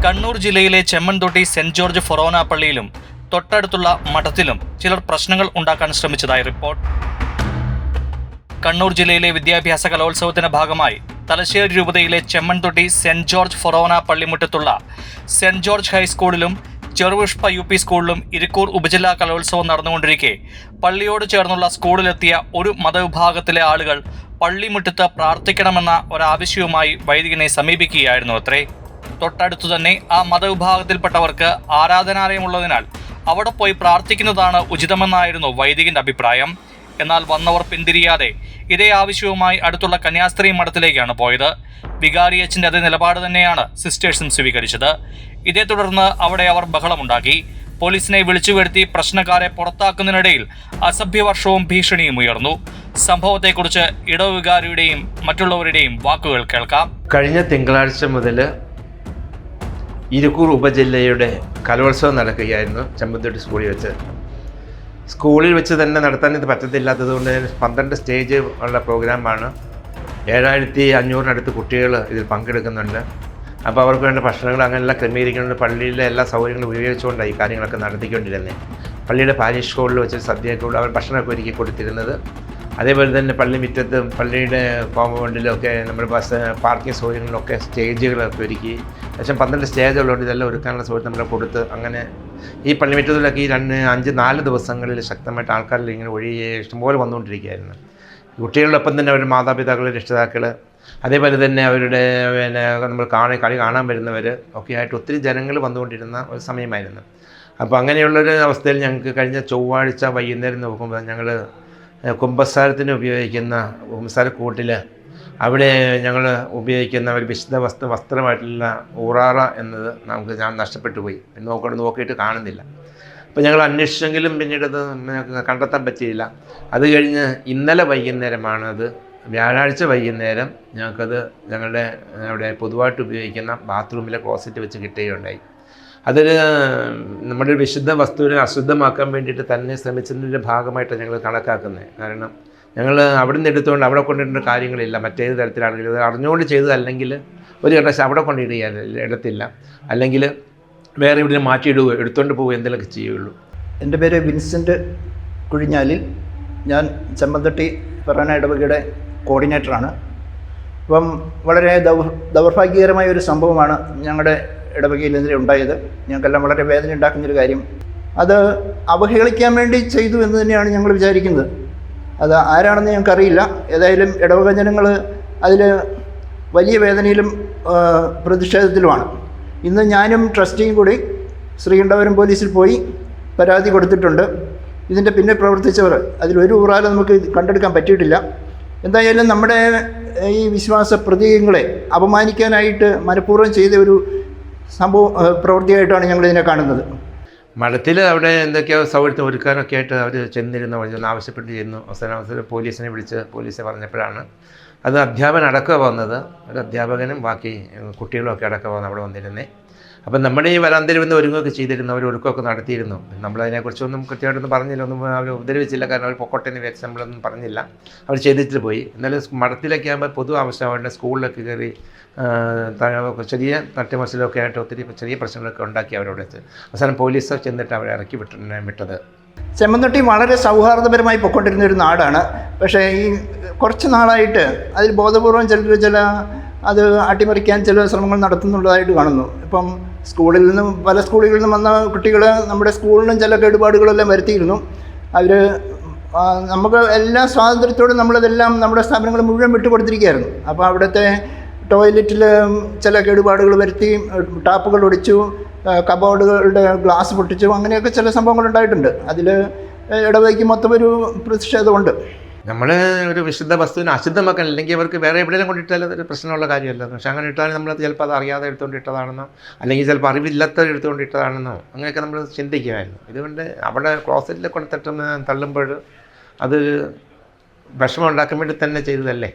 കണ്ണൂർ ജില്ലയിലെ ചെമ്മൻതൊട്ടി saint George ഫൊറോന പള്ളിയിലും തൊട്ടടുത്തുള്ള മഠത്തിലും ചിലർ പ്രശ്നങ്ങൾ ഉണ്ടാക്കാൻ ശ്രമിച്ചതായി റിപ്പോർട്ട്. കണ്ണൂർ ജില്ലയിലെ വിദ്യാഭ്യാസ കലോത്സവത്തിന്റെ ഭാഗമായി തലശ്ശേരി രൂപതയിലെ ചെമ്മൻതൊട്ടി സെന്റ് ജോർജ് ഫൊറോന പള്ളിമുറ്റത്തുള്ള സെന്റ് ജോർജ് ഹൈസ്കൂളിലും ചെറുപുഷ്പ UP സ്കൂളിലും ഇരിക്കൂർ ഉപജില്ലാ കലോത്സവം നടന്നുകൊണ്ടിരിക്കെ പള്ളിയോട് ചേർന്നുള്ള സ്കൂളിലെത്തിയ ഒരു മതവിഭാഗത്തിലെ ആളുകൾ പള്ളിമുറ്റത്ത് പ്രാർത്ഥിക്കണമെന്ന ഒരാവശ്യവുമായി വൈദികനെ സമീപിക്കുകയായിരുന്നു അത്രേ. തൊട്ടടുത്തു തന്നെ ആ മതവിഭാഗത്തിൽപ്പെട്ടവർക്ക് ആരാധനാലയമുള്ളതിനാൽ അവിടെ പോയി പ്രാർത്ഥിക്കുന്നതാണ് ഉചിതമെന്നായിരുന്നു വൈദികന്റെ അഭിപ്രായം. എന്നാൽ വന്നവർ പിന്തിരിയാതെ ഇതേ ആവശ്യവുമായി അടുത്തുള്ള കന്യാസ്ത്രീ മഠത്തിലേക്കാണ് പോയത്. വികാരി അച്ഛൻ്റെ അതേ നിലപാട് തന്നെയാണ് സിസ്റ്റേഴ്സും സ്വീകരിച്ചത്. ഇതേ തുടർന്ന് അവിടെ അവർ ബഹളമുണ്ടാക്കി. പോലീസിനെ വിളിച്ചു വരുത്തി പ്രശ്നക്കാരെ പുറത്താക്കുന്നതിനിടയിൽ അസഭ്യവർഷവും ഭീഷണിയും ഉയർന്നു. സംഭവത്തെക്കുറിച്ച് ഇടവ വികാരിയുടെയും മറ്റുള്ളവരുടെയും വാക്കുകൾ കേൾക്കാം. കഴിഞ്ഞ തിങ്കളാഴ്ച മുതൽ ഇരിക്കൂർ ഉപജില്ലയുടെ കലോത്സവം നടക്കുകയായിരുന്നു ചെമ്മൻതൊട്ടി സ്കൂളിൽ വെച്ച്. സ്കൂളിൽ വെച്ച് തന്നെ നടത്താൻ ഇത് പറ്റത്തില്ലാത്തത് കൊണ്ട് 12 സ്റ്റേജ് ഉള്ള പ്രോഗ്രാമാണ്. 7500-നടുത്ത് കുട്ടികൾ ഇതിൽ പങ്കെടുക്കുന്നുണ്ട്. അപ്പോൾ അവർക്ക് വേണ്ട ഭക്ഷണങ്ങൾ അങ്ങനെയുള്ള ക്രമീകരിക്കുന്നുണ്ട്. പള്ളിയിലെ എല്ലാ സൗകര്യങ്ങളും ഉപയോഗിച്ചുകൊണ്ടാണ് ഈ കാര്യങ്ങളൊക്കെ നടത്തിക്കൊണ്ടിരുന്നത്. പള്ളിയുടെ പാരിഷ് ഹാളിൽ വെച്ച് സദ്യയൊക്കെ അവർ ഭക്ഷണമൊക്കെ ഒരുക്കി കൊടുത്തിരുന്നത്. അതേപോലെ തന്നെ പള്ളി മുറ്റത്തും പള്ളിയുടെ കോമ്പൗണ്ടിലൊക്കെ നമ്മുടെ പാർക്കിംഗ് സൗകര്യങ്ങളിലൊക്കെ സ്റ്റേജുകളൊക്കെ ഒരുക്കി. ഏകദേശം 12 സ്റ്റേജുള്ളതുകൊണ്ട് ഇതെല്ലാം ഒരുക്കാനുള്ള സൗകര്യം നമ്മൾ കൊടുത്ത് അങ്ങനെ ഈ പള്ളിമുറ്റത്തിലൊക്കെ ഈ 4 ദിവസങ്ങളിൽ ശക്തമായിട്ട് ആൾക്കാരിൽ ഇങ്ങനെ ഇഷ്ടംപോലെ വന്നുകൊണ്ടിരിക്കുകയായിരുന്നു. കുട്ടികളോടൊപ്പം തന്നെ അവരുടെ മാതാപിതാക്കൾ, രക്ഷിതാക്കൾ, അതേപോലെ തന്നെ അവരുടെ നമ്മൾ കളി കാണാൻ വരുന്നവർ ഒക്കെ ആയിട്ട് ഒത്തിരി ജനങ്ങൾ വന്നുകൊണ്ടിരുന്ന ഒരു സമയമായിരുന്നു. അപ്പോൾ അങ്ങനെയുള്ളൊരു അവസ്ഥയിൽ ഞങ്ങൾക്ക് കഴിഞ്ഞ ചൊവ്വാഴ്ച വൈകുന്നേരം നോക്കുമ്പോൾ ഞങ്ങൾ കുമ്പസാരത്തിന് ഉപയോഗിക്കുന്ന കുമ്പസാരക്കൂട്ടിൽ അവിടെ ഞങ്ങൾ ഉപയോഗിക്കുന്ന ഒരു വിശുദ്ധ വസ്ത്രമായിട്ടുള്ള ഊറാറ എന്നത് ഞാൻ നഷ്ടപ്പെട്ടു പോയി. നോക്കിയിട്ട് കാണുന്നില്ല. അപ്പോൾ ഞങ്ങൾ അന്വേഷിച്ചെങ്കിലും പിന്നീട് അത് കണ്ടെത്താൻ പറ്റിയില്ല. അത് കഴിഞ്ഞ് ഇന്നലെ വൈകുന്നേരമാണത്, വ്യാഴാഴ്ച വൈകുന്നേരം ഞങ്ങൾക്കത് ഞങ്ങളുടെ അവിടെ പൊതുവായിട്ട് ഉപയോഗിക്കുന്ന ബാത്റൂമിലെ ക്ലോസറ്റ് വെച്ച് കിട്ടുകയുണ്ടായി. അതൊരു നമ്മുടെ ഒരു വിശുദ്ധ വസ്തുവിനെ അശുദ്ധമാക്കാൻ വേണ്ടിയിട്ട് തന്നെ ശ്രമിച്ചതിൻ്റെ ഭാഗമായിട്ടാണ് ഞങ്ങൾ കണക്കാക്കുന്നത്. കാരണം ഞങ്ങൾ അവിടെ നിന്ന് എടുത്തുകൊണ്ട് അവിടെ കൊണ്ടിടേണ്ട കാര്യങ്ങളില്ല. മറ്റേത് തരത്തിലാണെങ്കിലും ഇത് അറിഞ്ഞുകൊണ്ട് ചെയ്തതല്ലെങ്കിൽ ഒരു കണ്ടാൽ അവിടെ ഇടത്തില്ല, അല്ലെങ്കിൽ വേറെ ഇവിടെ മാറ്റിയിടുകയോ എടുത്തുകൊണ്ട് പോവുകയോ എന്തെങ്കിലുമൊക്കെ ചെയ്യുകയുള്ളൂ. എൻ്റെ പേര് വിൻസെൻ്റ് കുഴിഞ്ഞാലിൽ. ഞാൻ ചെമ്മൻതൊട്ടി ഫൊറോന ഇടവകയുടെ കോർഡിനേറ്ററാണ്. അപ്പം വളരെ ദൗർഭാഗ്യകരമായ ഒരു സംഭവമാണ് ഞങ്ങളുടെ ഇടവകയിൽ ഇതിൽ ഉണ്ടായത്. ഞങ്ങൾക്കെല്ലാം വളരെ വേദന ഉണ്ടാക്കുന്നൊരു കാര്യം. അത് അവഹേളിക്കാൻ വേണ്ടി ചെയ്തു എന്ന് തന്നെയാണ് ഞങ്ങൾ വിചാരിക്കുന്നത്. അത് ആരാണെന്ന് ഞങ്ങൾക്കറിയില്ല. ഏതായാലും ഇടവക ജനങ്ങൾ അതിൽ വലിയ വേദനയിലും പ്രതിഷേധത്തിലുമാണ്. ഇന്ന് ഞാനും ട്രസ്റ്റിയും കൂടി ശ്രീകണ്ഠപുരം പോലീസിൽ പോയി പരാതി കൊടുത്തിട്ടുണ്ട്. ഇതിൻ്റെ പിന്നെ പ്രവർത്തിച്ചവർ അതിലൊരു ഊറാലും നമുക്ക് കണ്ടെടുക്കാൻ പറ്റിയിട്ടില്ല. എന്തായാലും നമ്മുടെ ഈ വിശ്വാസ പ്രതീകങ്ങളെ അപമാനിക്കാനായിട്ട് മനഃപൂർവ്വം ചെയ്ത ഒരു പ്രവൃത്തിയായിട്ടാണ് ഞങ്ങളിതിനെ കാണുന്നത്. മഠത്തിൽ അവിടെ എന്തൊക്കെയോ സൗകര്യത്തിന് ഒരുക്കാനൊക്കെ ആയിട്ട് അവർ ചെന്നിരുന്നു ആവശ്യപ്പെട്ട് ചെയ്യുന്നു. അവസരം പോലീസിനെ വിളിച്ച് പോലീസ് പറഞ്ഞപ്പോഴാണ് അത് അധ്യാപകൻ അടക്കം വന്നത്. ഒരു അധ്യാപകനും ബാക്കി കുട്ടികളൊക്കെ അടക്കം വന്ന് അവിടെ വന്നിരുന്നേ. അപ്പം നമ്മുടെ ഈ വരാന്തയിൽ വന്ന് ഒരുങ്ങുകയൊക്കെ ചെയ്തിരുന്നു, അവർ ഒരുക്കമൊക്കെ നടത്തിയിരുന്നു. നമ്മളതിനെക്കുറിച്ചൊന്നും കൃത്യമായിട്ടൊന്നും പറഞ്ഞില്ല, ഒന്നും അവർ ഉപദ്രവിച്ചില്ല. കാരണം അവർ പൊക്കോട്ടെന്ന് വിചാരിച്ച് നമ്മളൊന്നും പറഞ്ഞില്ല, അവർ ചെയ്തിട്ട് പോയി. എന്നാലും മഠത്തിലൊക്കെ ആകുമ്പോൾ പൊതു ആവശ്യമായിട്ട് സ്കൂളിലൊക്കെ കയറി ചെറിയ തട്ടിമറിച്ചിലൊക്കെ ആയിട്ട് ഒത്തിരി ചെറിയ പ്രശ്നങ്ങളൊക്കെ ഉണ്ടാക്കി അവരോട് അവസാനം പോലീസ് ചെന്നിട്ട് അവരെ ഇറക്കി വിട്ടത്. ചെമ്മൻതൊട്ടി വളരെ സൗഹാർദ്ദപരമായി പൊയ്ക്കൊണ്ടിരുന്ന ഒരു നാടാണ്. പക്ഷേ ഈ കുറച്ച് നാളായിട്ട് അതിൽ ബോധപൂർവം ചില അത് അട്ടിമറിക്കാൻ ചില ശ്രമങ്ങൾ നടത്തുന്നുള്ളതായിട്ട് കാണുന്നു. ഇപ്പം പല സ്കൂളുകളിൽ നിന്നും വന്ന കുട്ടികൾ നമ്മുടെ സ്കൂളിനും ചില കേടുപാടുകളെല്ലാം വരുത്തിയിരുന്നു. അവർ നമുക്ക് എല്ലാ സ്വാതന്ത്ര്യത്തോടും നമ്മളതെല്ലാം നമ്മുടെ സ്ഥാപനങ്ങൾ മുഴുവൻ വിട്ടുകൊടുത്തിരിക്കുകയായിരുന്നു. അപ്പോൾ അവിടുത്തെ ടോയ്ലറ്റിൽ ചില കേടുപാടുകൾ വരുത്തി, ടാപ്പുകൾ ഒടിച്ചു, കബോർഡുകളുടെ ഗ്ലാസ് പൊട്ടിച്ചു, അങ്ങനെയൊക്കെ ചില സംഭവങ്ങൾ ഉണ്ടായിട്ടുണ്ട്. അതിൽ ഇടവകയ്ക്ക് മൊത്തം ഒരു പ്രതിഷേധമുണ്ട്. നമ്മൾ ഒരു വിശുദ്ധ വസ്തുവിനെ അശുദ്ധമാക്കാൻ, അല്ലെങ്കിൽ അവർക്ക് വേറെ എവിടെയെങ്കിലും കൊണ്ടിട്ടാൽ ഒരു പ്രശ്നമുള്ള കാര്യമല്ല. പക്ഷേ അങ്ങനെ ഇട്ടാൽ നമ്മൾ ചിലപ്പോൾ അത് അറിയാതെ എടുത്തുകൊണ്ടിട്ടതാണെന്നോ, അല്ലെങ്കിൽ ചിലപ്പോൾ അറിവില്ലാത്ത എടുത്തുകൊണ്ടിട്ടതാണെന്നോ അങ്ങനെയൊക്കെ നമ്മൾ ചിന്തിക്കുമായിരുന്നു. ഇതുകൊണ്ട് അവിടെ ക്ലോസറ്റിൽ കൊണ്ടിട്ടും തള്ളുമ്പോൾ അത് വിഷമം ഉണ്ടാക്കാൻ വേണ്ടി തന്നെ ചെയ്തതല്ലേ.